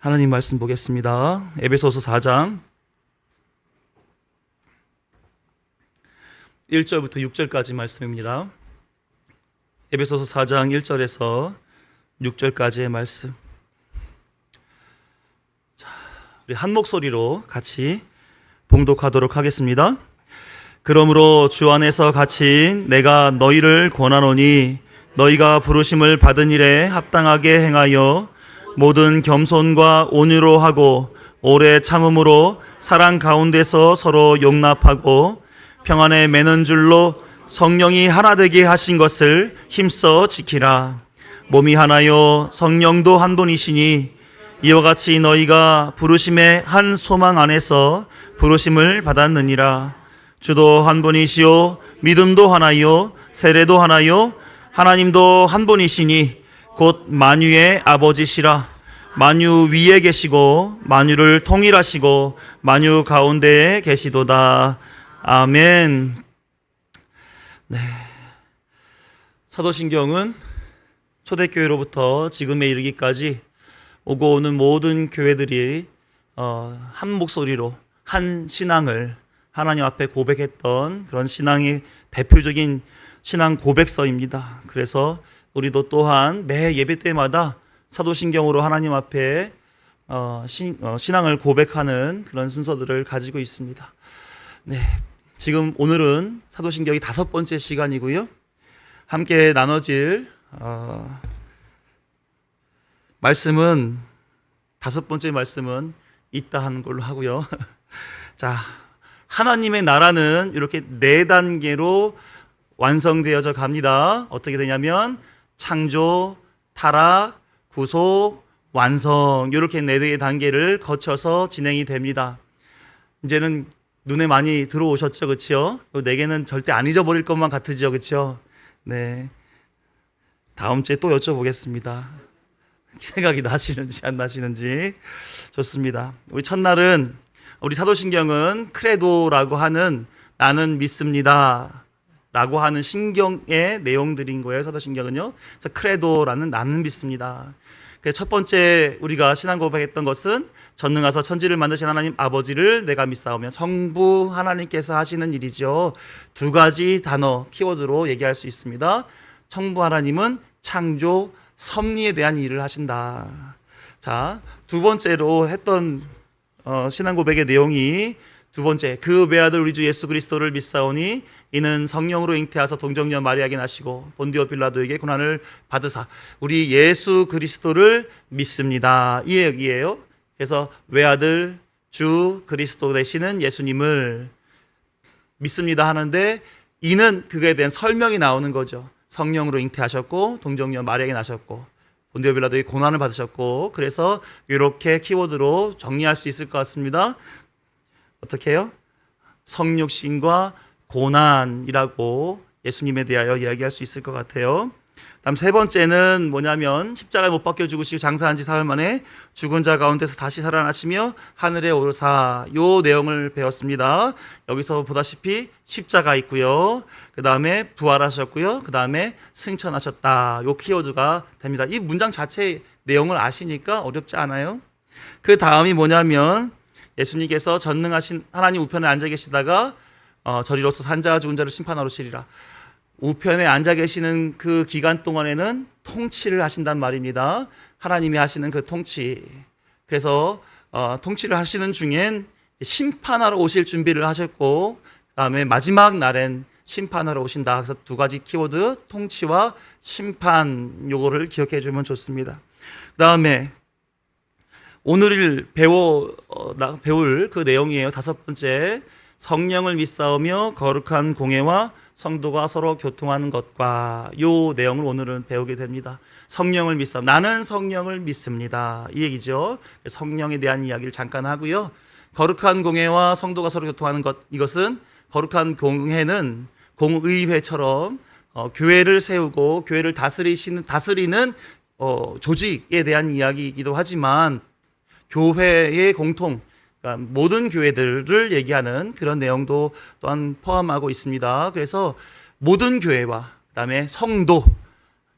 하나님 말씀 보겠습니다. 에베소서 4장 1절부터 6절까지 말씀입니다. 에베소서 4장 1절에서 6절까지의 말씀. 자, 우리 한 목소리로 같이 봉독하도록 하겠습니다. 그러므로 주 안에서 갇힌 내가 너희를 권하노니 너희가 부르심을 받은 일에 합당하게 행하여 모든 겸손과 온유로 하고 오래 참음으로 사랑 가운데서 서로 용납하고 평안에 매는 줄로 성령이 하나 되게 하신 것을 힘써 지키라. 몸이 하나요 성령도 한 분이시니 이와 같이 너희가 부르심의 한 소망 안에서 부르심을 받았느니라. 주도 한 분이시요 믿음도 하나요 세례도 하나요 하나님도 한 분이시니 곧 만유의 아버지시라. 만유 위에 계시고 만유를 통일하시고 만유 가운데에 계시도다. 아멘. 네. 사도신경은 초대교회로부터 지금에 이르기까지 오고 오는 모든 교회들이 한 목소리로 한 신앙을 하나님 앞에 고백했던 그런 신앙의 대표적인 신앙 고백서입니다. 그래서 우리도 또한 매 예배 때마다 사도신경으로 하나님 앞에 신앙을 고백하는 그런 순서들을 가지고 있습니다. 네, 지금 오늘은 사도신경이 5번째 시간이고요. 함께 나눠질 말씀은 5번째 말씀은 이따 하는 걸로 하고요. 자, 하나님의 나라는 이렇게 4단계로 완성되어져 갑니다. 어떻게 되냐면 창조, 타락, 구속, 완성 이렇게 4개의 단계를 거쳐서 진행이 됩니다. 이제는 눈에 많이 들어오셨죠, 그렇죠? 이 4개는 절대 안 잊어버릴 것만 같으죠, 그렇죠? 네, 다음 주에 또 여쭤보겠습니다. 생각이 나시는지 안 나시는지. 좋습니다. 우리 첫날은 우리 사도신경은 크레도라고 하는 나는 믿습니다 라고 하는 신경의 내용들인 거예요. 사도신경은요. 그래서 크레도라는 나는 믿습니다. 그래서 첫 번째 우리가 신앙 고백했던 것은 전능하사 천지를 만드신 하나님 아버지를 내가 믿사오며 성부 하나님께서 하시는 일이죠. 2가지 단어 키워드로 얘기할 수 있습니다. 성부 하나님은 창조 섭리에 대한 일을 하신다. 자, 2번째로 했던 신앙 고백의 내용이 2번째, 그 외아들 우리 주 예수 그리스도를 믿사오니 이는 성령으로 잉태하사 동정녀 마리아에게 나시고 본디오 빌라도에게 고난을 받으사 우리 예수 그리스도를 믿습니다. 이 얘기예요. 그래서 외아들 주 그리스도 되시는 예수님을 믿습니다 하는데 이는 그거에 대한 설명이 나오는 거죠. 성령으로 잉태하셨고 동정녀 마리아에게 나셨고 본디오 빌라도에게 고난을 받으셨고, 그래서 이렇게 키워드로 정리할 수 있을 것 같습니다. 어떻게 해요? 성육신과 고난이라고 예수님에 대하여 이야기할 수 있을 것 같아요. 다음 3번째는 뭐냐면 십자가에 못 박혀 죽으시고 장사한 지 사흘 만에 죽은 자 가운데서 다시 살아나시며 하늘에 오르사, 요 내용을 배웠습니다. 여기서 보다시피 십자가 있고요, 그 다음에 부활하셨고요, 그 다음에 승천하셨다, 요 키워드가 됩니다. 이 문장 자체의 내용을 아시니까 어렵지 않아요. 그 다음이 뭐냐면 예수님께서 전능하신 하나님 우편에 앉아 계시다가 저리로서 산자와 죽은 자를 심판하러 오시리라. 우편에 앉아 계시는 그 기간 동안에는 통치를 하신단 말입니다. 하나님이 하시는 그 통치. 그래서 통치를 하시는 중엔 심판하러 오실 준비를 하셨고, 그다음에 마지막 날엔 심판하러 오신다. 그래서 2가지 키워드, 통치와 심판, 요거를 기억해 주면 좋습니다. 그다음에 오늘 배울 그 내용이에요. 5번째, 성령을 믿사오며 거룩한 공회와 성도가 서로 교통하는 것과, 요 내용을 오늘은 배우게 됩니다. 성령을 믿사오, 나는 성령을 믿습니다, 이 얘기죠. 성령에 대한 이야기를 잠깐 하고요. 거룩한 공회와 성도가 서로 교통하는 것, 이것은 거룩한 공회는 공의회처럼 교회를 세우고 교회를 다스리는 조직에 대한 이야기이기도 하지만 교회의 공통, 그러니까 모든 교회들을 얘기하는 그런 내용도 또한 포함하고 있습니다. 그래서 모든 교회와 그다음에 성도,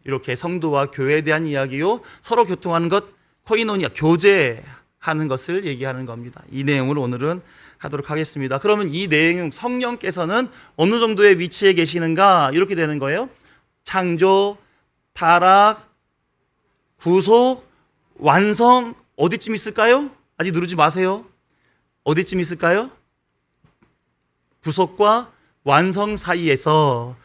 이렇게 성도와 교회에 대한 이야기요, 서로 교통하는 것, 코이노니아, 교제, 하는 것을 얘기하는 겁니다. 이 내용을 오늘은 하도록 하겠습니다. 그러면 이 내용, 성령께서는 어느 정도의 위치에 계시는가? 이렇게 되는 거예요. 창조, 타락, 구속, 완성, 어디쯤 있을까요? 아직 누르지 마세요. 어디쯤 있을까요? 구속과 완성 사이에서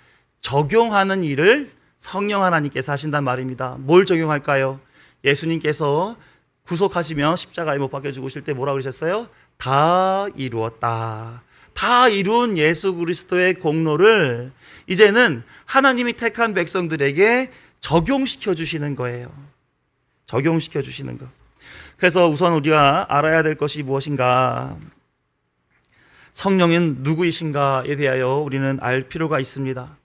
적용하는 일을 성령 하나님께서 하신단 말입니다. 뭘 적용할까요? 예수님께서 구속하시며 십자가에 못 박혀 죽으실 때 뭐라고 그러셨어요? 다 이루었다. 다 이룬 예수 그리스도의 공로를 이제는 하나님이 택한 백성들에게 적용시켜 주시는 거예요. 적용시켜 주시는 것. 그래서 우선 우리가 알아야 될 것이 무엇인가? 성령은 누구이신가에 대하여 우리는 알 필요가 있습니다.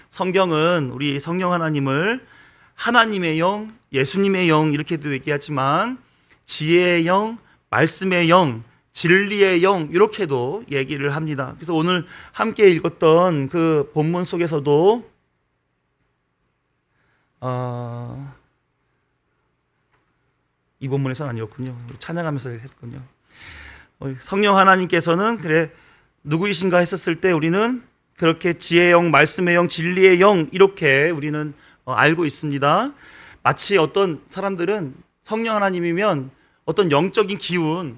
성경은 우리 성령 하나님을 하나님의 영, 예수님의 영 이렇게도 얘기하지만 지혜의 영, 말씀의 영, 진리의 영 이렇게도 얘기를 합니다. 그래서 오늘 함께 읽었던 그 본문 속에서도 이 본문에서는 아니었군요. 찬양하면서 했군요. 성령 하나님께서는 그래 누구이신가 했었을 때 우리는 그렇게 지혜의 영, 말씀의 영, 진리의 영 이렇게 우리는 알고 있습니다. 마치 어떤 사람들은 성령 하나님이면 어떤 영적인 기운,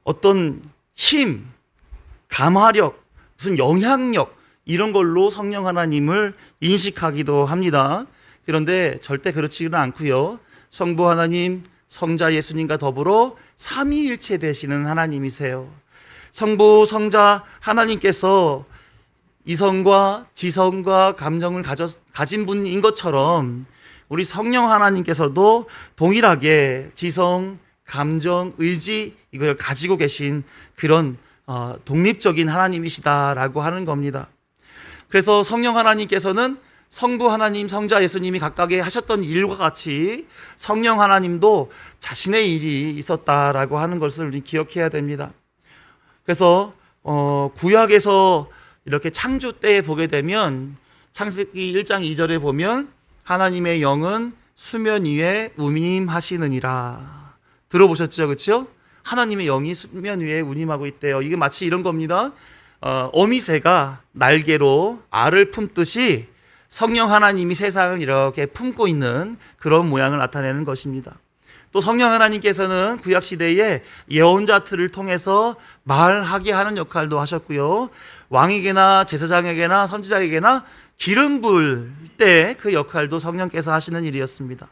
어떤 힘, 감화력, 무슨 영향력 이런 걸로 성령 하나님을 인식하기도 합니다. 그런데 절대 그렇지는 않고요. 성부 하나님, 성자 예수님과 더불어 삼위일체 되시는 하나님이세요. 성부, 성자 하나님께서 이성과 지성과 감정을 가진 분인 것처럼 우리 성령 하나님께서도 동일하게 지성, 감정, 의지 이걸 가지고 계신 그런 독립적인 하나님이시다라고 하는 겁니다. 그래서 성령 하나님께서는 성부 하나님, 성자 예수님이 각각의 하셨던 일과 같이 성령 하나님도 자신의 일이 있었다라고 하는 것을 우리 기억해야 됩니다. 그래서 구약에서 이렇게 창조 때에 보게 되면 창세기 1장 2절에 보면 하나님의 영은 수면 위에 운임하시느니라. 들어보셨죠? 그렇죠? 하나님의 영이 수면 위에 운임하고 있대요. 이게 마치 이런 겁니다. 어미새가 날개로 알을 품듯이 성령 하나님이 세상을 이렇게 품고 있는 그런 모양을 나타내는 것입니다. 또 성령 하나님께서는 구약시대에 예언자들을 통해서 말하게 하는 역할도 하셨고요. 왕에게나 제사장에게나 선지자에게나 기름 부을 때 그 역할도 성령께서 하시는 일이었습니다.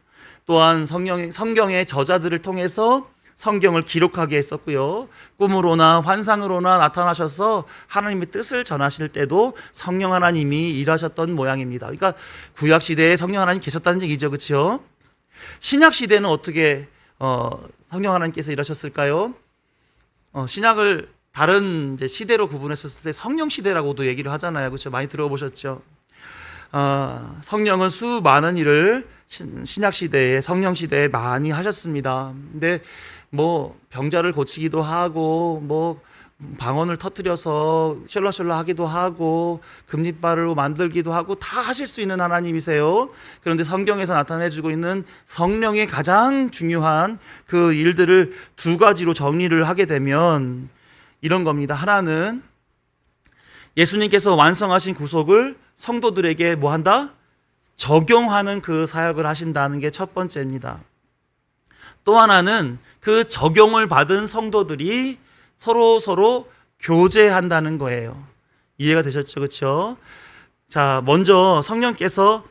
또한 성경의 저자들을 통해서 성경을 기록하게 했었고요. 꿈으로나 환상으로나 나타나셔서 하나님의 뜻을 전하실 때도 성령 하나님이 일하셨던 모양입니다. 그러니까 구약시대에 성령 하나님 계셨다는 얘기죠. 그렇죠? 신약시대는 어떻게 성령 하나님께서 일하셨을까요? 신약을 다른 이제 시대로 구분했었을 때 성령시대라고도 얘기를 하잖아요. 그렇죠? 많이 들어보셨죠? 성령은 수많은 일을 신약시대에 성령시대에 많이 하셨습니다. 근데 뭐 병자를 고치기도 하고 뭐 방언을 터뜨려서 셜라셜라 하기도 하고 금리발로 만들기도 하고 다 하실 수 있는 하나님이세요. 그런데 성경에서 나타내주고 있는 성령의 가장 중요한 그 일들을 두 가지로 정리를 하게 되면 이런 겁니다. 하나는 예수님께서 완성하신 구속을 성도들에게 뭐 한다? 적용하는 그 사역을 하신다는 게 첫 번째입니다. 또 하나는 그 적용을 받은 성도들이 서로 교제한다는 거예요. 이해가 되셨죠? 그렇죠? 자, 먼저 성령께서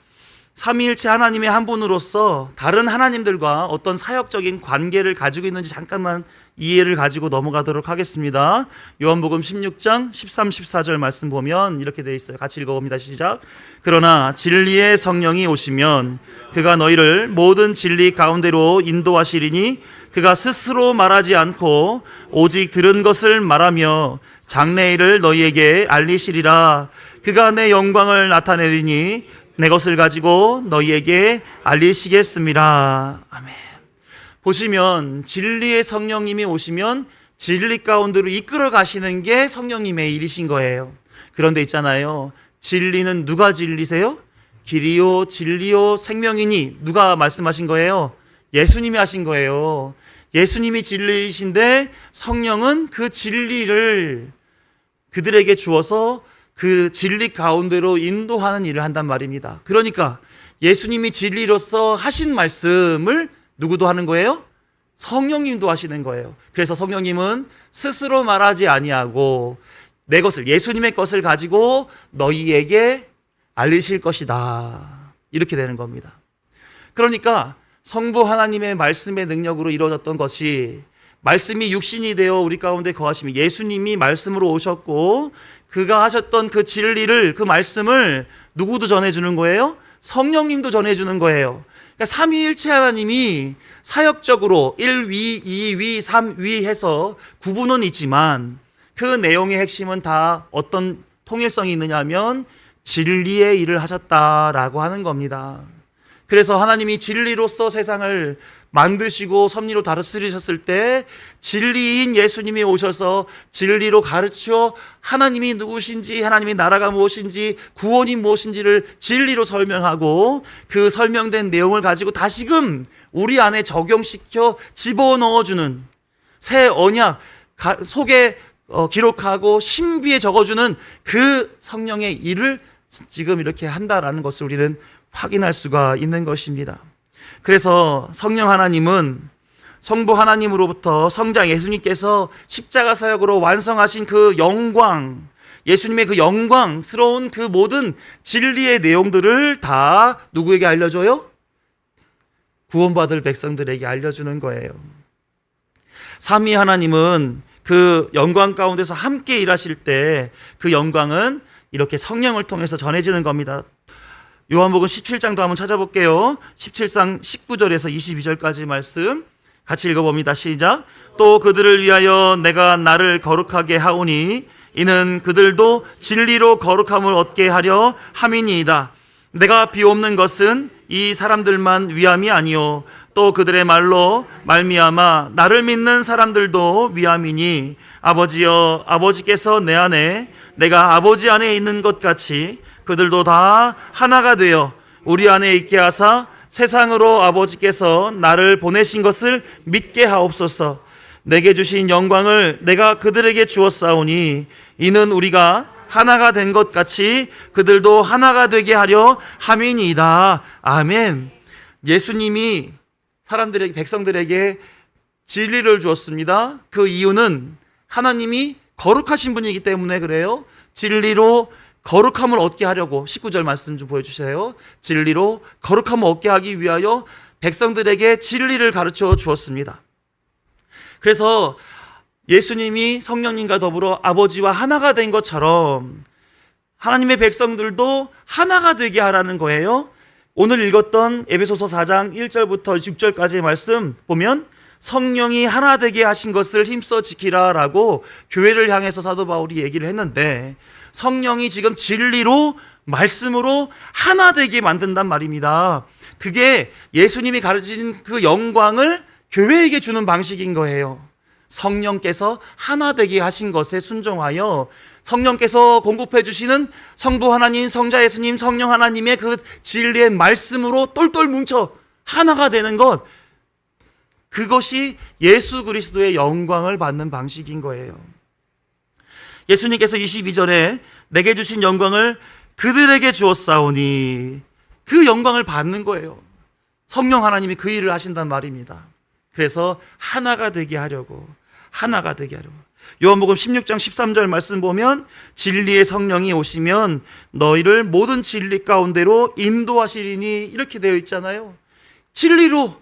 삼위일체 하나님의 한 분으로서 다른 하나님들과 어떤 사역적인 관계를 가지고 있는지 잠깐만 이해를 가지고 넘어가도록 하겠습니다. 요한복음 16장 13, 14절 말씀 보면 이렇게 되어 있어요. 같이 읽어봅니다. 시작. 그러나 진리의 성령이 오시면 그가 너희를 모든 진리 가운데로 인도하시리니 그가 스스로 말하지 않고 오직 들은 것을 말하며 장래일을 너희에게 알리시리라. 그가 내 영광을 나타내리니 내 것을 가지고 너희에게 알리시겠습니다. 아멘. 보시면 진리의 성령님이 오시면 진리 가운데로 이끌어 가시는 게 성령님의 일이신 거예요. 그런데 있잖아요. 진리는 누가 진리세요? 길이요 진리요 생명이니 누가 말씀하신 거예요? 예수님이 하신 거예요. 예수님이 진리이신데 성령은 그 진리를 그들에게 주어서 그 진리 가운데로 인도하는 일을 한단 말입니다. 그러니까 예수님이 진리로서 하신 말씀을 누구도 하는 거예요? 성령님도 하시는 거예요. 그래서 성령님은 스스로 말하지 아니하고 내 것을, 예수님의 것을 가지고 너희에게 알리실 것이다. 이렇게 되는 겁니다. 그러니까 성부 하나님의 말씀의 능력으로 이루어졌던 것이, 말씀이 육신이 되어 우리 가운데 거하시며 예수님이 말씀으로 오셨고 그가 하셨던 그 진리를, 그 말씀을 누구도 전해주는 거예요? 성령님도 전해주는 거예요. 그러니까 삼위일체 하나님이 사역적으로 1위, 2위, 3위 해서 구분은 있지만 그 내용의 핵심은 다 어떤 통일성이 있느냐면 진리의 일을 하셨다라고 하는 겁니다. 그래서 하나님이 진리로서 세상을 만드시고 섭리로 다스리셨을 때 진리인 예수님이 오셔서 진리로 가르쳐 하나님이 누구신지, 하나님의 나라가 무엇인지, 구원이 무엇인지를 진리로 설명하고 그 설명된 내용을 가지고 다시금 우리 안에 적용시켜 집어넣어주는 새 언약 속에 기록하고 신비에 적어주는 그 성령의 일을 지금 이렇게 한다라는 것을 우리는 확인할 수가 있는 것입니다. 그래서 성령 하나님은 성부 하나님으로부터 성자 예수님께서 십자가 사역으로 완성하신 그 영광, 예수님의 그 영광스러운 그 모든 진리의 내용들을 다 누구에게 알려줘요? 구원받을 백성들에게 알려주는 거예요. 삼위 하나님은 그 영광 가운데서 함께 일하실 때 그 영광은 이렇게 성령을 통해서 전해지는 겁니다. 요한복음 17장도 한번 찾아볼게요. 17장 19절에서 22절까지 말씀 같이 읽어봅니다. 시작. 또 그들을 위하여 내가 나를 거룩하게 하오니 이는 그들도 진리로 거룩함을 얻게 하려 함이니이다. 내가 비옵는 것은 이 사람들만 위함이 아니요 또 그들의 말로 말미암아 나를 믿는 사람들도 위함이니 아버지여, 아버지께서 내 안에 내가 아버지 안에 있는 것 같이 그들도 다 하나가 되어 우리 안에 있게 하사 세상으로 아버지께서 나를 보내신 것을 믿게 하옵소서. 내게 주신 영광을 내가 그들에게 주었사오니 이는 우리가 하나가 된 것 같이 그들도 하나가 되게 하려 함이니이다. 아멘. 예수님이 사람들에게, 백성들에게 진리를 주었습니다. 그 이유는 하나님이 거룩하신 분이기 때문에 그래요. 진리로 거룩함을 얻게 하려고, 19절 말씀 좀 보여주세요. 진리로 거룩함을 얻게 하기 위하여 백성들에게 진리를 가르쳐 주었습니다. 그래서 예수님이 성령님과 더불어 아버지와 하나가 된 것처럼 하나님의 백성들도 하나가 되게 하라는 거예요. 오늘 읽었던 에베소서 4장 1절부터 6절까지의 말씀 보면 성령이 하나 되게 하신 것을 힘써 지키라라고 교회를 향해서 사도 바울이 얘기를 했는데 성령이 지금 진리로 말씀으로 하나 되게 만든단 말입니다. 그게 예수님이 가르친 그 영광을 교회에게 주는 방식인 거예요. 성령께서 하나 되게 하신 것에 순종하여 성령께서 공급해 주시는 성부 하나님, 성자 예수님, 성령 하나님의 그 진리의 말씀으로 똘똘 뭉쳐 하나가 되는 것, 그것이 예수 그리스도의 영광을 받는 방식인 거예요. 예수님께서 22절에 내게 주신 영광을 그들에게 주었사오니 그 영광을 받는 거예요. 성령 하나님이 그 일을 하신단 말입니다. 그래서 하나가 되게 하려고. 요한복음 16장 13절 말씀 보면 진리의 성령이 오시면 너희를 모든 진리 가운데로 인도하시리니 이렇게 되어 있잖아요. 진리로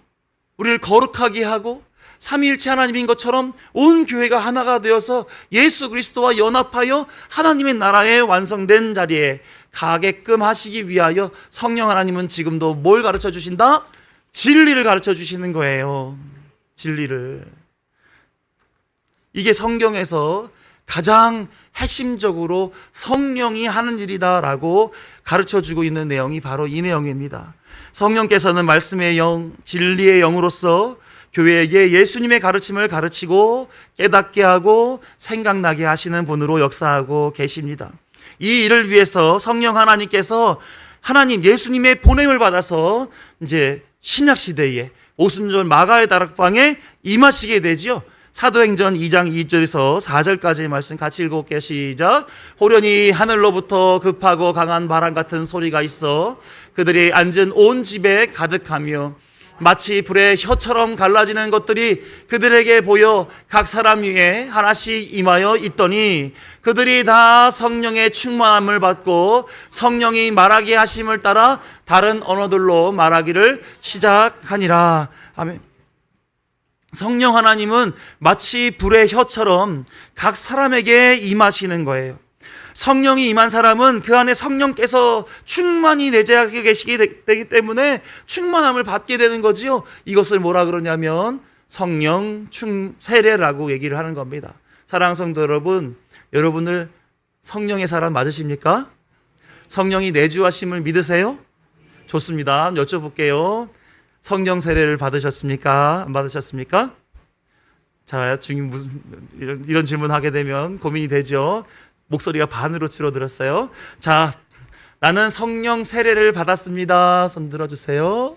우리를 거룩하게 하고 삼위일체 하나님인 것처럼 온 교회가 하나가 되어서 예수 그리스도와 연합하여 하나님의 나라에 완성된 자리에 가게끔 하시기 위하여 성령 하나님은 지금도 뭘 가르쳐 주신다? 진리를 가르쳐 주시는 거예요. 진리를. 이게 성경에서 가장 핵심적으로 성령이 하는 일이다라고 가르쳐주고 있는 내용이 바로 이 내용입니다. 성령께서는 말씀의 영, 진리의 영으로서 교회에게 예수님의 가르침을 가르치고 깨닫게 하고 생각나게 하시는 분으로 역사하고 계십니다. 이 일을 위해서 성령 하나님께서 하나님 예수님의 보냄을 받아서 이제 신약 시대에 오순절 마가의 다락방에 임하시게 되지요. 사도행전 2장 2절에서 4절까지의 말씀 같이 읽어볼게요. 시작. 호련히 하늘로부터 급하고 강한 바람 같은 소리가 있어 그들이 앉은 온 집에 가득하며 마치 불의 혀처럼 갈라지는 것들이 그들에게 보여 각 사람 위에 하나씩 임하여 있더니 그들이 다 성령의 충만함을 받고 성령이 말하게 하심을 따라 다른 언어들로 말하기를 시작하니라. 아멘. 성령 하나님은 마치 불의 혀처럼 각 사람에게 임하시는 거예요. 성령이 임한 사람은 그 안에 성령께서 충만히 내재하게 계시게 되기 때문에 충만함을 받게 되는 거지요. 이것을 뭐라 그러냐면 성령 세례라고 얘기를 하는 겁니다. 사랑하는 성도 여러분, 여러분들 성령의 사람 맞으십니까? 성령이 내주하심을 믿으세요? 좋습니다. 여쭤볼게요. 성령 세례를 받으셨습니까? 안 받으셨습니까? 자, 이런 질문 하게 되면 고민이 되죠. 목소리가 반으로 줄어들었어요. 자, 나는 성령 세례를 받았습니다. 손 들어주세요.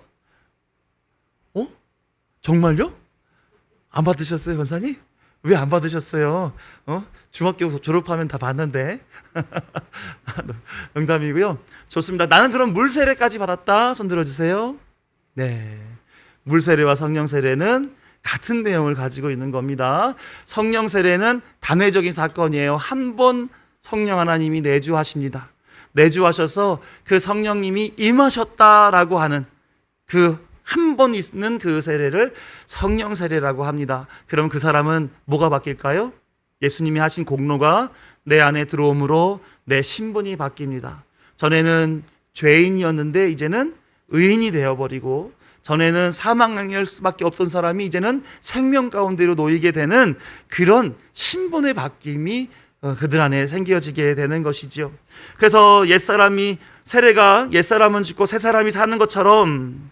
정말요? 안 받으셨어요, 권사님? 왜 안 받으셨어요? 중학교 졸업하면 다 받는데. 농담이고요. 좋습니다. 나는 그럼 물 세례까지 받았다. 손 들어주세요. 네, 물 세례와 성령 세례는 같은 내용을 가지고 있는 겁니다. 성령 세례는 단회적인 사건이에요. 한 번 성령 하나님이 내주하십니다. 내주하셔서 그 성령님이 임하셨다라고 하는 그 한 번 있는 그 세례를 성령 세례라고 합니다. 그럼 그 사람은 뭐가 바뀔까요? 예수님이 하신 공로가 내 안에 들어옴으로 내 신분이 바뀝니다. 전에는 죄인이었는데 이제는 의인이 되어버리고, 전에는 사망할 수밖에 없던 사람이 이제는 생명 가운데로 놓이게 되는 그런 신분의 바뀜이 그들 안에 생겨지게 되는 것이죠. 그래서 세례가 옛사람은 죽고 새사람이 사는 것처럼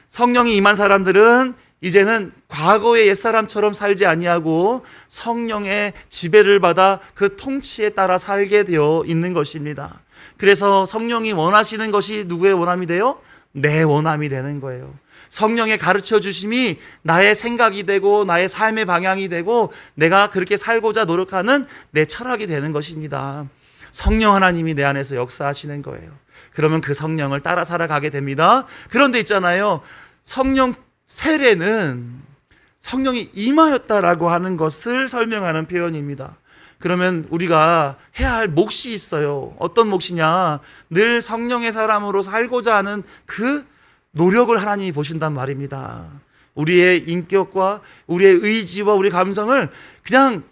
성령이 임한 사람들은 이제는 과거의 옛사람처럼 살지 아니하고 성령의 지배를 받아 그 통치에 따라 살게 되어 있는 것입니다. 그래서 성령이 원하시는 것이 누구의 원함이 돼요? 내 원함이 되는 거예요. 성령의 가르쳐 주심이 나의 생각이 되고 나의 삶의 방향이 되고 내가 그렇게 살고자 노력하는 내 철학이 되는 것입니다. 성령 하나님이 내 안에서 역사하시는 거예요. 그러면 그 성령을 따라 살아가게 됩니다. 그런데 있잖아요, 성령 세례는 성령이 임하였다라고 하는 것을 설명하는 표현입니다. 그러면 우리가 해야 할 몫이 있어요. 어떤 몫이냐? 늘 성령의 사람으로 살고자 하는 그 노력을 하나님이 보신단 말입니다. 우리의 인격과 우리의 의지와 우리 감성을 그냥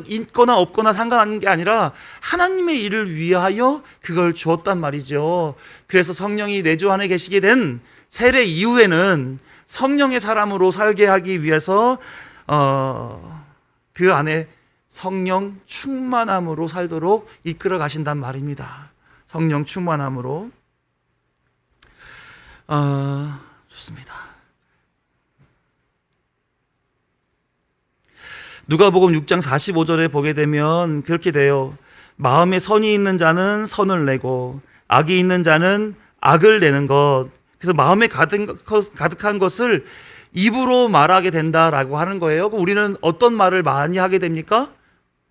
있거나 없거나 상관하는 게 아니라 하나님의 일을 위하여 그걸 주었단 말이죠. 그래서 성령이 내주 안에 계시게 된 세례 이후에는 성령의 사람으로 살게 하기 위해서 그 안에 성령 충만함으로 살도록 이끌어 가신단 말입니다. 성령 충만함으로. 좋습니다. 누가복음 6장 45절에 보게 되면 그렇게 돼요. 마음에 선이 있는 자는 선을 내고 악이 있는 자는 악을 내는 것. 그래서 마음에 가득한 것을 입으로 말하게 된다라고 하는 거예요. 우리는 어떤 말을 많이 하게 됩니까?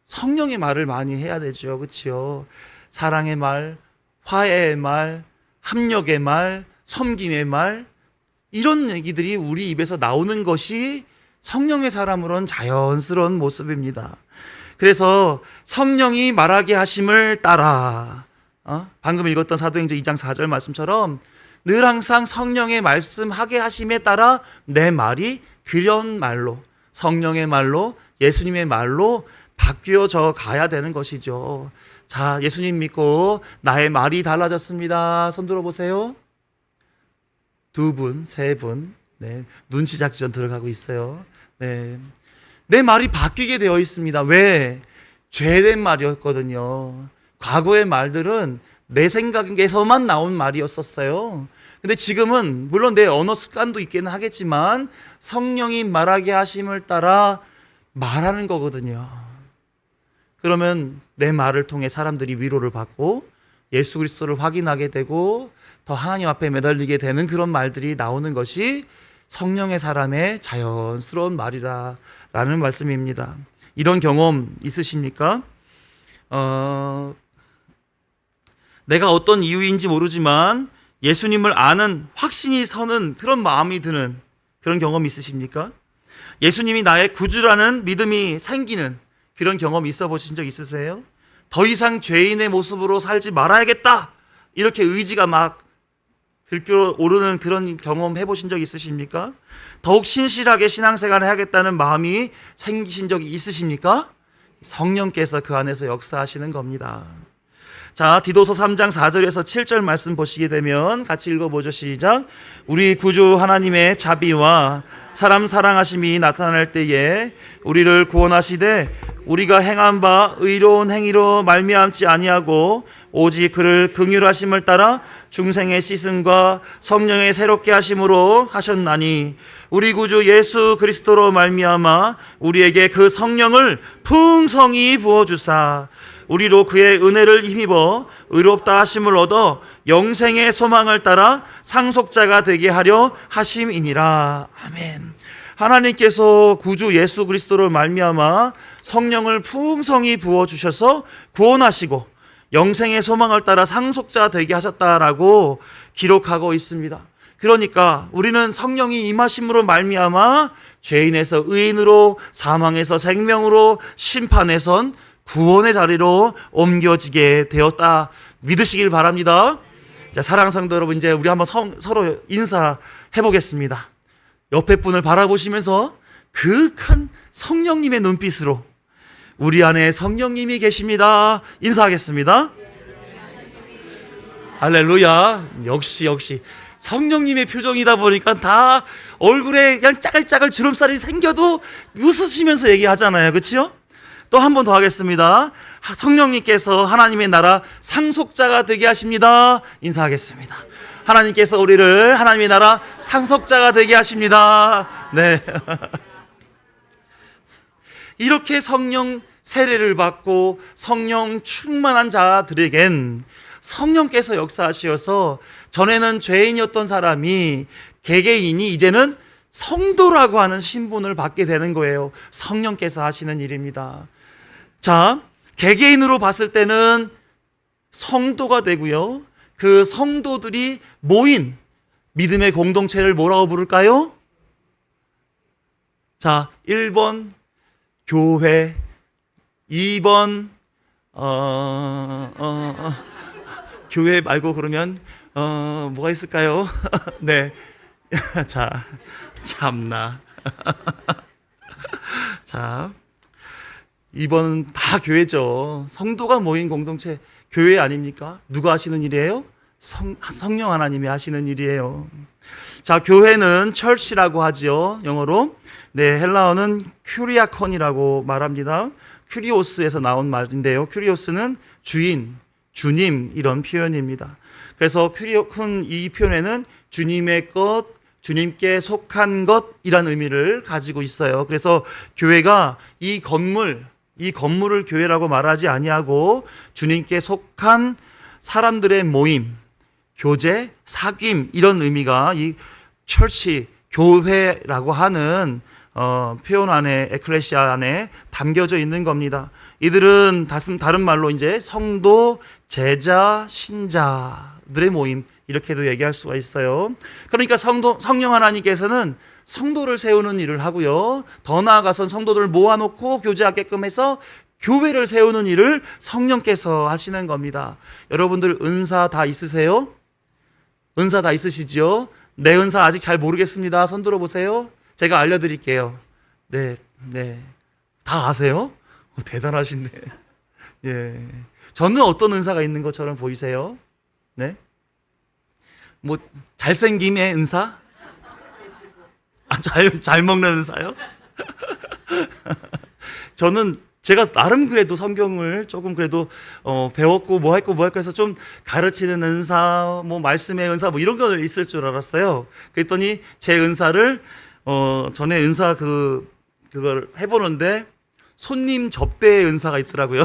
성령의 말을 많이 해야 되죠. 그렇죠? 사랑의 말, 화해의 말, 합력의 말, 섬김의 말, 이런 얘기들이 우리 입에서 나오는 것이 성령의 사람으로는 자연스러운 모습입니다. 그래서 성령이 말하게 하심을 따라 방금 읽었던 사도행전 2장 4절 말씀처럼 늘 항상 성령의 말씀하게 하심에 따라 내 말이 그런 말로, 성령의 말로, 예수님의 말로 바뀌어져 가야 되는 것이죠. 자, 예수님 믿고 나의 말이 달라졌습니다. 손 들어보세요. 2분, 3분. 네, 눈치 작전 들어가고 있어요. 네, 내 말이 바뀌게 되어 있습니다. 왜? 죄된 말이었거든요. 과거의 말들은 내 생각에서만 나온 말이었었어요. 근데 지금은 물론 내 언어 습관도 있기는 하겠지만 성령이 말하게 하심을 따라 말하는 거거든요. 그러면 내 말을 통해 사람들이 위로를 받고 예수 그리스도를 확인하게 되고 더 하나님 앞에 매달리게 되는 그런 말들이 나오는 것이 성령의 사람의 자연스러운 말이라는 말씀입니다. 이런 경험 있으십니까? 내가 어떤 이유인지 모르지만 예수님을 아는 확신이 서는 그런 마음이 드는 그런 경험 있으십니까? 예수님이 나의 구주라는 믿음이 생기는 그런 경험 있어 보신 적 있으세요? 더 이상 죄인의 모습으로 살지 말아야겠다, 이렇게 의지가 막 들끓어 오르는 그런 경험 해보신 적 있으십니까? 더욱 신실하게 신앙생활을 해야겠다는 마음이 생기신 적이 있으십니까? 성령께서 그 안에서 역사하시는 겁니다. 자, 디도서 3장 4절에서 7절 말씀 보시게 되면 같이 읽어보죠. 시작. 우리 구주 하나님의 자비와 사람 사랑하심이 나타날 때에 우리를 구원하시되 우리가 행한 바 의로운 행위로 말미암지 아니하고 오직 그를 긍휼하심을 따라 중생의 씻음과 성령의 새롭게 하심으로 하셨나니 우리 구주 예수 그리스도로 말미암아 우리에게 그 성령을 풍성히 부어주사 우리로 그의 은혜를 힘입어 의롭다 하심을 얻어 영생의 소망을 따라 상속자가 되게 하려 하심이니라. 아멘. 하나님께서 구주 예수 그리스도로 말미암아 성령을 풍성히 부어주셔서 구원하시고 영생의 소망을 따라 상속자 되게 하셨다라고 기록하고 있습니다. 그러니까 우리는 성령이 임하심으로 말미암아 죄인에서 의인으로, 사망에서 생명으로, 심판에선 구원의 자리로 옮겨지게 되었다 믿으시길 바랍니다. 자, 사랑하는 성도 여러분, 이제 우리 한번 서로 인사해 보겠습니다. 옆에 분을 바라보시면서 그윽한 성령님의 눈빛으로 우리 안에 성령님이 계십니다. 인사하겠습니다. 할렐루야. 역시 성령님의 표정이다 보니까 다 얼굴에 그냥 짜글짜글 주름살이 생겨도 웃으시면서 얘기하잖아요. 그렇죠? 또 한 번 더 하겠습니다. 성령님께서 하나님의 나라 상속자가 되게 하십니다. 인사하겠습니다. 하나님께서 우리를 하나님의 나라 상속자가 되게 하십니다. 네. 이렇게 성령 세례를 받고 성령 충만한 자들에겐 성령께서 역사하시어서 전에는 죄인이었던 사람이 개개인이 이제는 성도라고 하는 신분을 받게 되는 거예요. 성령께서 하시는 일입니다. 자, 개개인으로 봤을 때는 성도가 되고요. 그 성도들이 모인 믿음의 공동체를 뭐라고 부를까요? 자, 1번 교회, 2번 교회 말고 그러면 뭐가 있을까요? 네. 자, 참나. 자, 2번은 다 교회죠. 성도가 모인 공동체, 교회 아닙니까? 누가 하시는 일이에요? 성령 하나님이 하시는 일이에요. 자, 교회는 church라고 하지요, 영어로. 네, 헬라어는 큐리아콘이라고 말합니다. 큐리오스에서 나온 말인데요. 큐리오스는 주인, 주님, 이런 표현입니다. 그래서 큐리오콘 이 표현에는 주님의 것, 주님께 속한 것이란 의미를 가지고 있어요. 그래서 교회가 이 건물을 교회라고 말하지 아니하고 주님께 속한 사람들의 모임, 교제, 사귐, 이런 의미가 이 철치, 교회라고 하는 표현 안에, 에클레시아 안에 담겨져 있는 겁니다. 이들은 다른 말로 이제 성도, 제자, 신자들의 모임, 이렇게도 얘기할 수가 있어요. 그러니까 성령 하나님께서는 성도를 세우는 일을 하고요. 더 나아가선 성도들을 모아놓고 교제하게끔 해서 교회를 세우는 일을 성령께서 하시는 겁니다. 여러분들 은사 다 있으세요? 은사 다 있으시죠? 내 은사 아직 잘 모르겠습니다. 손 들어보세요. 제가 알려드릴게요. 네. 다 아세요? 대단하신데. 예. 저는 어떤 은사가 있는 것처럼 보이세요? 네? 뭐, 잘생김의 은사? 아, 잘 먹는 은사요? 저는 제가 나름 그래도 성경을 조금 그래도 배웠고 뭐 했고 해서 좀 가르치는 은사, 뭐 말씀의 은사 뭐 이런 거 있을 줄 알았어요. 그랬더니 제 은사를 전에 은사 그걸 해보는데 손님 접대의 은사가 있더라고요.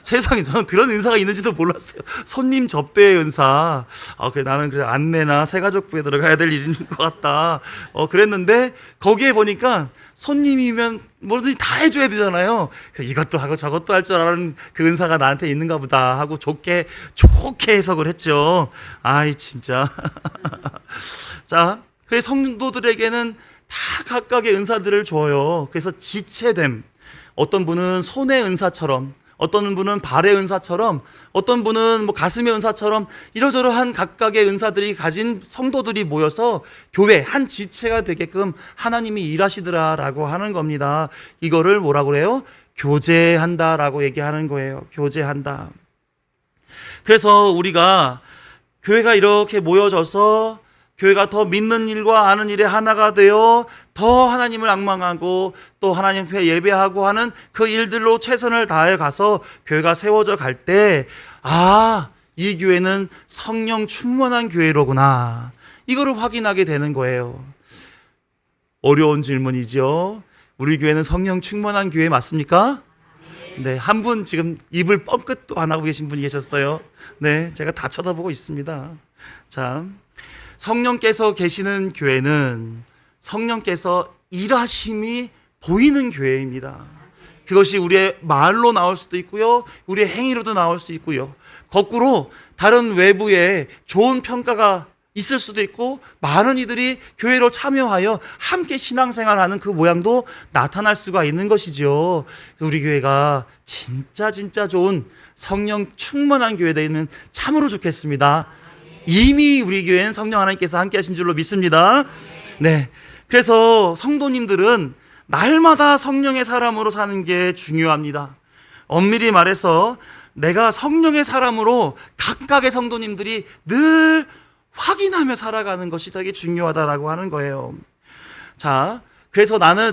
세상에 저는 그런 은사가 있는지도 몰랐어요. 손님 접대 은사. 그래 나는 그래 안내나 새가족부에 들어가야 될 일인 것 같다. 그랬는데 거기에 보니까 손님이면 뭐든지 다 해줘야 되잖아요. 이것도 하고 저것도 할 줄 아는 그 은사가 나한테 있는가 보다 하고 좋게 해석을 했죠. 아이 진짜. 자, 그래서 성도들에게는 다 각각의 은사들을 줘요. 그래서 지체됨. 어떤 분은 손의 은사처럼, 어떤 분은 발의 은사처럼, 어떤 분은 뭐 가슴의 은사처럼 이러저러한 각각의 은사들이 가진 성도들이 모여서 교회 한 지체가 되게끔 하나님이 일하시더라라고 하는 겁니다. 이거를 뭐라고 그래요? 교제한다라고 얘기하는 거예요. 교제한다. 그래서 우리가 교회가 이렇게 모여져서 교회가 더 믿는 일과 아는 일에 하나가 되어 더 하나님을 앙망하고 또 하나님 앞에 예배하고 하는 그 일들로 최선을 다해 가서 교회가 세워져 갈 때, 이 교회는 성령 충만한 교회로구나. 이거를 확인하게 되는 거예요. 어려운 질문이죠. 우리 교회는 성령 충만한 교회 맞습니까? 네, 한 분 지금 입을 뻥끗도 안 하고 계신 분이 계셨어요. 네, 제가 다 쳐다보고 있습니다. 자, 성령께서 계시는 교회는 성령께서 일하심이 보이는 교회입니다. 그것이 우리의 말로 나올 수도 있고요, 우리의 행위로도 나올 수 있고요, 거꾸로 다른 외부에 좋은 평가가 있을 수도 있고 많은 이들이 교회로 참여하여 함께 신앙생활하는 그 모양도 나타날 수가 있는 것이죠. 우리 교회가 진짜 좋은 성령 충만한 교회 되면 참으로 좋겠습니다. 이미 우리 교회는 성령 하나님께서 함께 하신 줄로 믿습니다. 네, 그래서 성도님들은 날마다 성령의 사람으로 사는 게 중요합니다. 엄밀히 말해서 내가 성령의 사람으로 각각의 성도님들이 늘 확인하며 살아가는 것이 되게 중요하다라고 하는 거예요. 자, 그래서 나는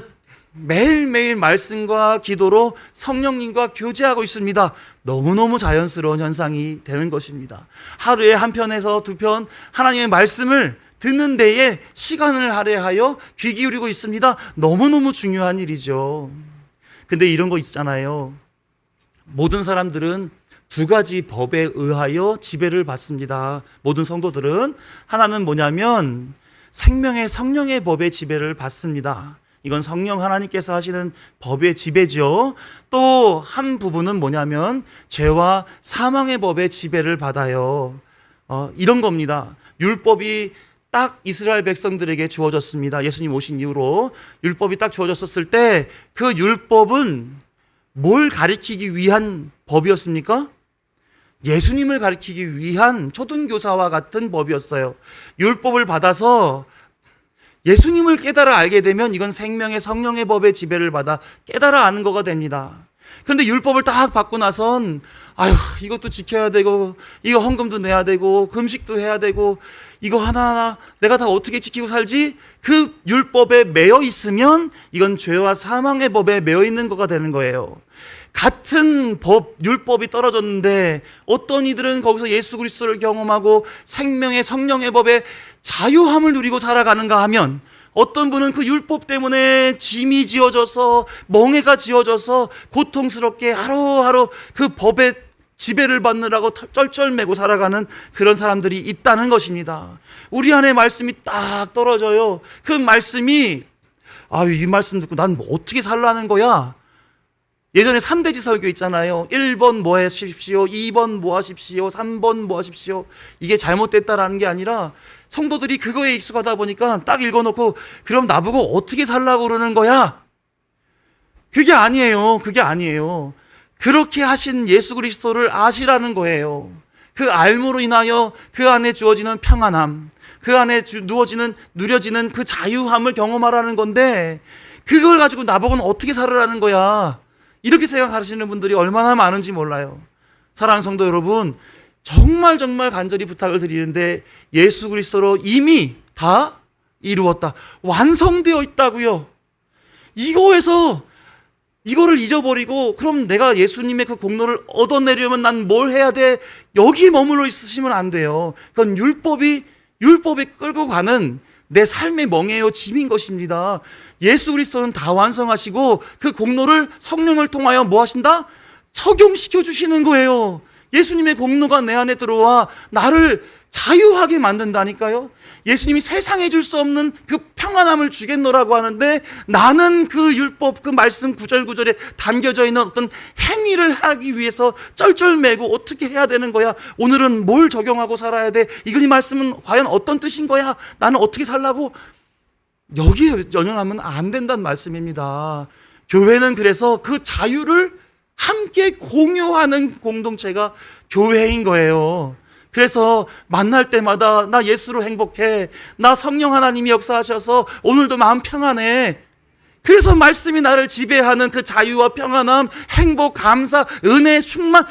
매일매일 말씀과 기도로 성령님과 교제하고 있습니다. 너무너무 자연스러운 현상이 되는 것입니다. 하루에 한 편에서 두 편 하나님의 말씀을 듣는 데에 시간을 할애하여 귀 기울이고 있습니다. 너무너무 중요한 일이죠. 근데 이런 거 있잖아요. 모든 사람들은 두 가지 법에 의하여 지배를 받습니다. 모든 성도들은 하나는 뭐냐면 생명의 성령의 법의 지배를 받습니다. 이건 성령 하나님께서 하시는 법의 지배죠. 또 한 부분은 뭐냐면 죄와 사망의 법의 지배를 받아요. 이런 겁니다. 율법이 딱 이스라엘 백성들에게 주어졌습니다. 예수님 오신 이후로 율법이 딱 주어졌을 때 그 율법은 뭘 가리키기 위한 법이었습니까? 예수님을 가리키기 위한 초등교사와 같은 법이었어요. 율법을 받아서 예수님을 깨달아 알게 되면 이건 생명의 성령의 법의 지배를 받아 깨달아 아는 거가 됩니다. 그런데 율법을 딱 받고 나선 이것도 지켜야 되고 이거 헌금도 내야 되고 금식도 해야 되고 이거 하나하나 내가 다 어떻게 지키고 살지? 그 율법에 매여 있으면 이건 죄와 사망의 법에 매여 있는 거가 되는 거예요. 같은 법, 율법이 떨어졌는데 어떤 이들은 거기서 예수 그리스도를 경험하고 생명의 성령의 법에 자유함을 누리고 살아가는가 하면 어떤 분은 그 율법 때문에 짐이 지어져서 멍해가 지어져서 고통스럽게 하루하루 그 법의 지배를 받느라고 쩔쩔매고 살아가는 그런 사람들이 있다는 것입니다. 우리 안에 말씀이 딱 떨어져요. 그 말씀이 이 말씀 듣고 난 어떻게 살라는 거야? 예전에 3대지 설교 있잖아요. 1번 뭐 하십시오, 2번 뭐 하십시오, 3번 뭐 하십시오. 이게 잘못됐다라는 게 아니라 성도들이 그거에 익숙하다 보니까 딱 읽어놓고 그럼 나보고 어떻게 살라고 그러는 거야? 그게 아니에요. 그게 아니에요. 그렇게 하신 예수 그리스도를 아시라는 거예요. 그 알므로 인하여 그 안에 주어지는 평안함, 그 안에 누려지는 그 자유함을 경험하라는 건데 그걸 가지고 나보고는 어떻게 살으라는 거야? 이렇게 생각하시는 분들이 얼마나 많은지 몰라요. 사랑하는 성도 여러분, 정말 간절히 부탁을 드리는데 예수 그리스도로 이미 다 이루었다, 완성되어 있다고요. 이거를 잊어버리고 그럼 내가 예수님의 그 공로를 얻어내려면 난 뭘 해야 돼? 여기 머물러 있으시면 안 돼요. 그건 율법이 끌고 가는 내 삶의 멍에요 짐인 것입니다. 예수 그리스도는 다 완성하시고 그 공로를 성령을 통하여 뭐 하신다? 적용시켜 주시는 거예요. 예수님의 공로가 내 안에 들어와 나를 자유하게 만든다니까요. 예수님이 세상에 줄 수 없는 그 평안함을 주겠노라고 하는데, 나는 그 율법, 그 말씀 구절구절에 담겨져 있는 어떤 행위를 하기 위해서 쩔쩔매고 어떻게 해야 되는 거야? 오늘은 뭘 적용하고 살아야 돼? 이 말씀은 과연 어떤 뜻인 거야? 나는 어떻게 살라고? 여기에 연연하면 안 된다는 말씀입니다. 교회는 그래서 그 자유를 함께 공유하는 공동체가 교회인 거예요. 그래서 만날 때마다 나 예수로 행복해, 나 성령 하나님이 역사하셔서 오늘도 마음 평안해, 그래서 말씀이 나를 지배하는 그 자유와 평안함, 행복, 감사, 은혜, 충만,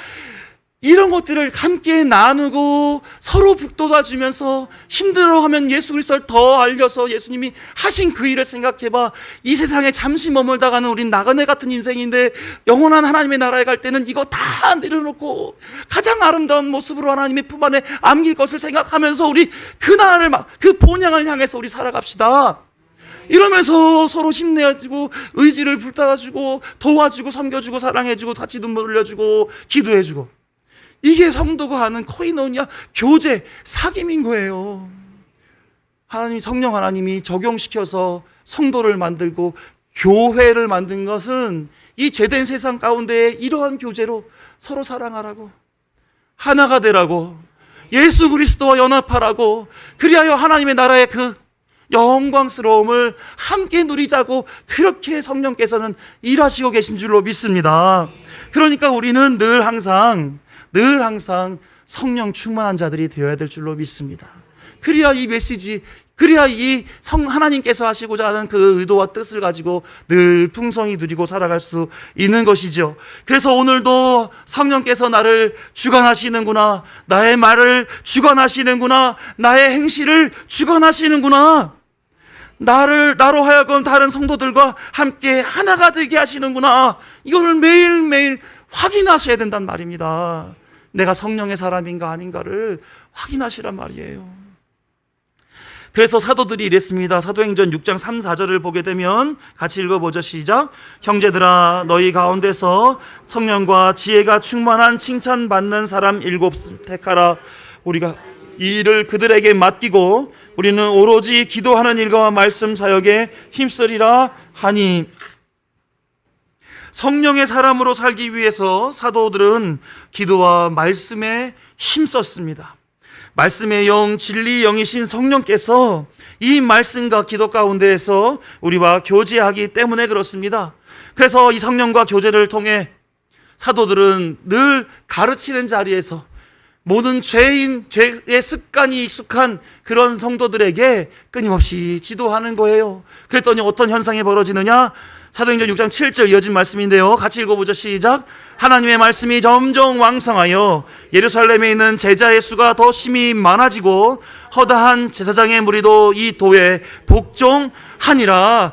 이런 것들을 함께 나누고 서로 북돋아주면서 힘들어하면 예수 그리스도를 더 알려서 예수님이 하신 그 일을 생각해봐. 이 세상에 잠시 머물다가는 우린 나그네 같은 인생인데, 영원한 하나님의 나라에 갈 때는 이거 다 내려놓고 가장 아름다운 모습으로 하나님의 품 안에 안길 것을 생각하면서 우리 그 나라를, 그 본향을 향해서 우리 살아갑시다. 이러면서 서로 힘내주고 의지를 불타주고 도와주고 섬겨주고 사랑해주고 같이 눈물 흘려주고 기도해주고, 이게 성도가 하는 코이노니아, 교제, 사귐인 거예요. 하나님이, 성령 하나님이 적용시켜서 성도를 만들고 교회를 만든 것은 이 죄된 세상 가운데 이러한 교제로 서로 사랑하라고, 하나가 되라고, 예수 그리스도와 연합하라고, 그리하여 하나님의 나라의 그 영광스러움을 함께 누리자고, 그렇게 성령께서는 일하시고 계신 줄로 믿습니다. 그러니까 우리는 늘 항상 성령 충만한 자들이 되어야 될 줄로 믿습니다. 그래야 이 메시지, 그래야 이 하나님께서 하시고자 하는 그 의도와 뜻을 가지고 늘 풍성히 누리고 살아갈 수 있는 것이죠. 그래서 오늘도 성령께서 나를 주관하시는구나, 나의 말을 주관하시는구나, 나의 행실을 주관하시는구나, 나로 하여금 다른 성도들과 함께 하나가 되게 하시는구나, 이거를 매일매일 확인하셔야 된단 말입니다. 내가 성령의 사람인가 아닌가를 확인하시란 말이에요. 그래서 사도들이 이랬습니다. 사도행전 6장 3, 4절을 보게 되면 같이 읽어보죠. 시작. 형제들아, 너희 가운데서 성령과 지혜가 충만한 칭찬받는 사람 7 택하라. 우리가 이 일을 그들에게 맡기고 우리는 오로지 기도하는 일과 말씀 사역에 힘쓰리라 하니. 성령의 사람으로 살기 위해서 사도들은 기도와 말씀에 힘썼습니다. 말씀의 영, 진리 영이신 성령께서 이 말씀과 기도 가운데에서 우리와 교제하기 때문에 그렇습니다. 그래서 이 성령과 교제를 통해 사도들은 늘 가르치는 자리에서 모든 죄의 습관이 익숙한 그런 성도들에게 끊임없이 지도하는 거예요. 그랬더니 어떤 현상이 벌어지느냐? 사도행전 6장 7절 이어진 말씀인데요. 같이 읽어보죠. 시작. 하나님의 말씀이 점점 왕성하여 예루살렘에 있는 제자의 수가 더 심히 많아지고 허다한 제사장의 무리도 이 도에 복종하니라.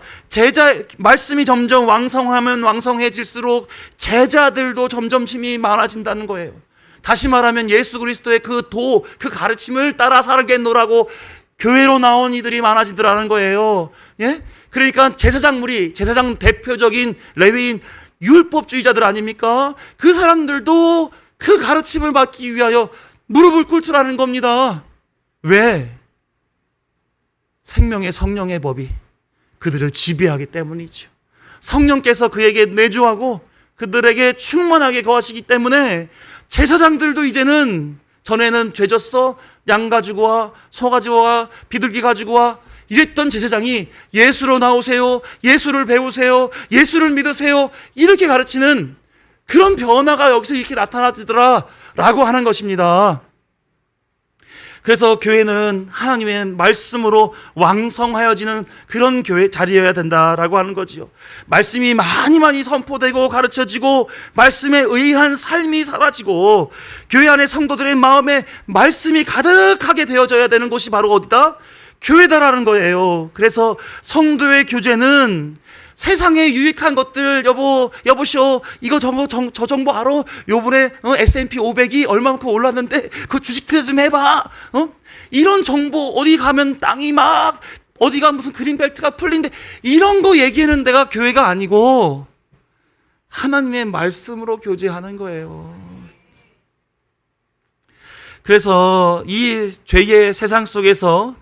말씀이 점점 왕성하면 왕성해질수록 제자들도 점점 힘이 많아진다는 거예요. 다시 말하면 예수 그리스도의 그 가르침을 따라 살겠노라고 교회로 나온 이들이 많아지더라는 거예요. 예? 그러니까 제사장 대표적인 레위인 율법주의자들 아닙니까? 그 사람들도 그 가르침을 받기 위하여 무릎을 꿇더라는 겁니다. 왜? 생명의 성령의 법이 그들을 지배하기 때문이죠. 성령께서 그에게 내주하고 그들에게 충만하게 거하시기 때문에 제사장들도 이제는, 전에는 죄 졌어, 양 가지고 와, 소 가지고 와, 비둘기 가지고 와, 이랬던 제사장이 예수로 나오세요, 예수를 배우세요, 예수를 믿으세요, 이렇게 가르치는 그런 변화가 여기서 이렇게 나타나지더라라고 하는 것입니다. 그래서 교회는 하나님의 말씀으로 왕성하여지는 그런 교회 자리여야 된다라고 하는 거지요. 말씀이 많이 선포되고 가르쳐지고 말씀에 의한 삶이 사라지고 교회 안에 성도들의 마음에 말씀이 가득하게 되어져야 되는 곳이 바로 어디다? 교회다라는 거예요. 그래서 성도의 교제는 세상에 유익한 것들, 여보시오, 이거 저 정보 알아? 요번에 S&P 500이 얼마만큼 올랐는데 그 주식 투자 좀 해봐. 이런 정보, 어디 가면 땅이 막, 어디가 무슨 그린벨트가 풀린데, 이런 거 얘기하는 데가 교회가 아니고 하나님의 말씀으로 교제하는 거예요. 그래서 이 죄의 세상 속에서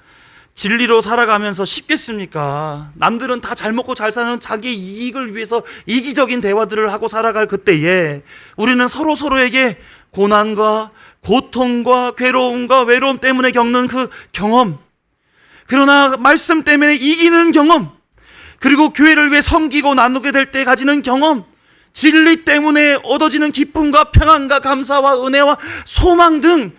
진리로 살아가면서 쉽겠습니까? 남들은 다 잘 먹고 잘 사는 자기 이익을 위해서 이기적인 대화들을 하고 살아갈 그때에 우리는 서로에게 고난과 고통과 괴로움과 외로움 때문에 겪는 그 경험, 그러나 말씀 때문에 이기는 경험, 그리고 교회를 위해 섬기고 나누게 될 때 가지는 경험, 진리 때문에 얻어지는 기쁨과 평안과 감사와 은혜와 소망 등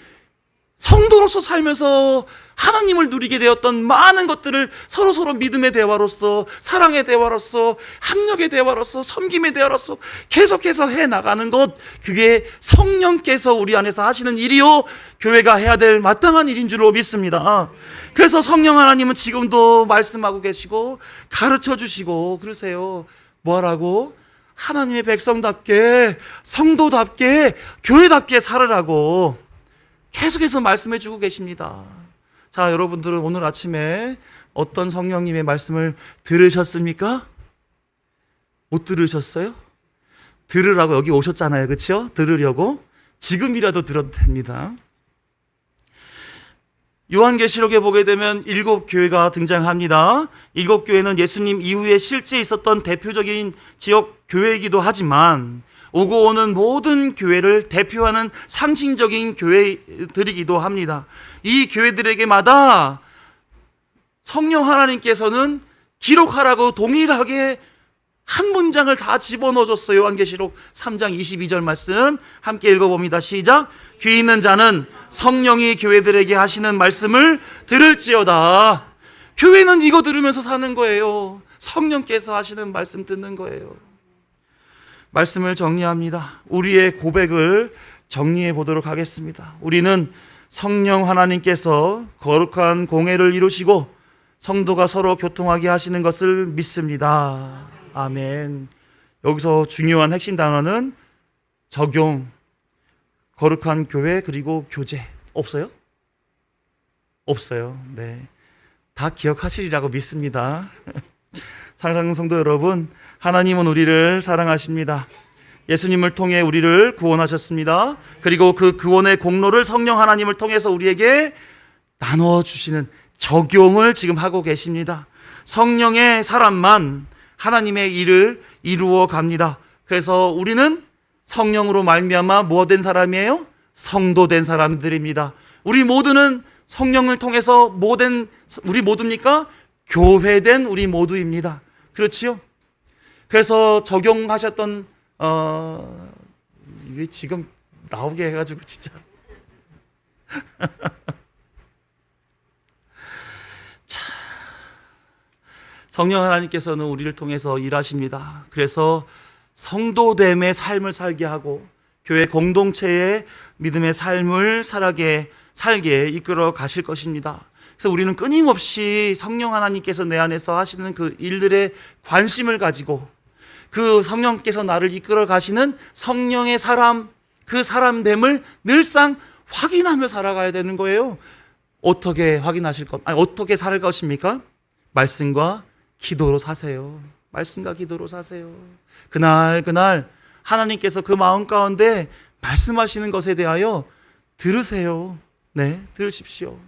성도로서 살면서 하나님을 누리게 되었던 많은 것들을 서로 믿음의 대화로서, 사랑의 대화로서, 합력의 대화로서, 섬김의 대화로서 계속해서 해나가는 것, 그게 성령께서 우리 안에서 하시는 일이요 교회가 해야 될 마땅한 일인 줄로 믿습니다. 그래서 성령 하나님은 지금도 말씀하고 계시고 가르쳐 주시고 그러세요. 뭐하라고? 하나님의 백성답게, 성도답게, 교회답게 살으라고 계속해서 말씀해 주고 계십니다. 자, 여러분들은 오늘 아침에 어떤 성령님의 말씀을 들으셨습니까? 못 들으셨어요? 들으라고 여기 오셨잖아요. 그렇죠? 들으려고. 지금이라도 들어도 됩니다. 요한계시록에 보게 되면 7교회가 등장합니다. 7교회는 예수님 이후에 실제 있었던 대표적인 지역 교회이기도 하지만 오고 오는 모든 교회를 대표하는 상징적인 교회들이기도 합니다. 이 교회들에게마다 성령 하나님께서는 기록하라고 동일하게 한 문장을 다 집어넣어줬어요. 요한계시록 3장 22절 말씀 함께 읽어봅니다. 시작. 귀 있는 자는 성령이 교회들에게 하시는 말씀을 들을지어다. 교회는 이거 들으면서 사는 거예요. 성령께서 하시는 말씀 듣는 거예요. 말씀을 정리합니다. 우리의 고백을 정리해 보도록 하겠습니다. 우리는 성령 하나님께서 거룩한 공회를 이루시고 성도가 서로 교통하게 하시는 것을 믿습니다. 아멘. 여기서 중요한 핵심 단어는 적용, 거룩한 교회, 그리고 교제. 없어요? 없어요. 네. 다 기억하시리라고 믿습니다. 사랑하는 성도 여러분, 하나님은 우리를 사랑하십니다. 예수님을 통해 우리를 구원하셨습니다. 그리고 그 구원의 공로를 성령 하나님을 통해서 우리에게 나눠주시는 적용을 지금 하고 계십니다. 성령의 사람만 하나님의 일을 이루어 갑니다. 그래서 우리는 성령으로 말미암아 뭐 된 사람이에요? 성도된 사람들입니다. 우리 모두는 성령을 통해서 우리 모두입니까? 교회된 우리 모두입니다. 그렇지요? 그래서 적용하셨던 왜 지금 나오게 해가지고 진짜 자, 성령 하나님께서는 우리를 통해서 일하십니다. 그래서 성도됨의 삶을 살게 하고 교회 공동체의 믿음의 삶을 살게 이끌어 가실 것입니다. 그래서 우리는 끊임없이 성령 하나님께서 내 안에서 하시는 그 일들에 관심을 가지고 그 성령께서 나를 이끌어 가시는 성령의 사람, 그 사람됨을 늘상 확인하며 살아가야 되는 거예요. 어떻게 어떻게 살 것입니까? 말씀과 기도로 사세요. 말씀과 기도로 사세요. 그날 하나님께서 그 마음 가운데 말씀하시는 것에 대하여 들으세요. 네, 들으십시오.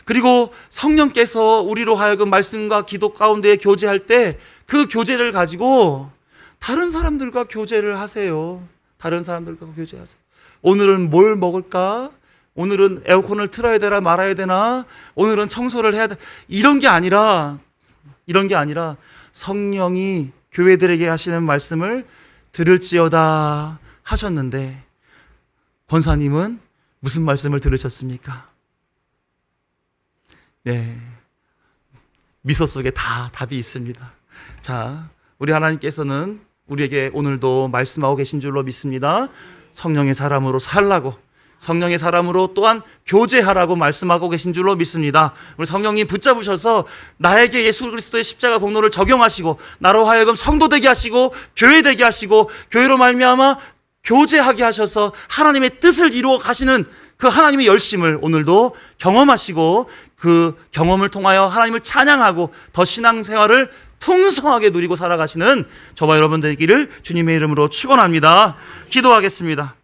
그리고 성령께서 우리로 하여금 말씀과 기도 가운데 교제할 때 그 교제를 가지고 다른 사람들과 교제를 하세요. 다른 사람들과 교제하세요. 오늘은 뭘 먹을까? 오늘은 에어컨을 틀어야 되나 말아야 되나? 오늘은 청소를 해야 되나? 이런 게 아니라 성령이 교회들에게 하시는 말씀을 들을지어다 하셨는데 권사님은 무슨 말씀을 들으셨습니까? 네, 미소 속에 다 답이 있습니다. 자, 우리 하나님께서는 우리에게 오늘도 말씀하고 계신 줄로 믿습니다. 성령의 사람으로 살라고, 성령의 사람으로 또한 교제하라고 말씀하고 계신 줄로 믿습니다. 우리 성령님 붙잡으셔서 나에게 예수 그리스도의 십자가 공로를 적용하시고 나로 하여금 성도 되게 하시고 교회 되게 하시고 교회로 말미암아 교제하게 하셔서 하나님의 뜻을 이루어 가시는 그 하나님의 열심을 오늘도 경험하시고 그 경험을 통하여 하나님을 찬양하고 더 신앙생활을 풍성하게 누리고 살아가시는 저와 여러분 되기를 주님의 이름으로 축원합니다. 기도하겠습니다.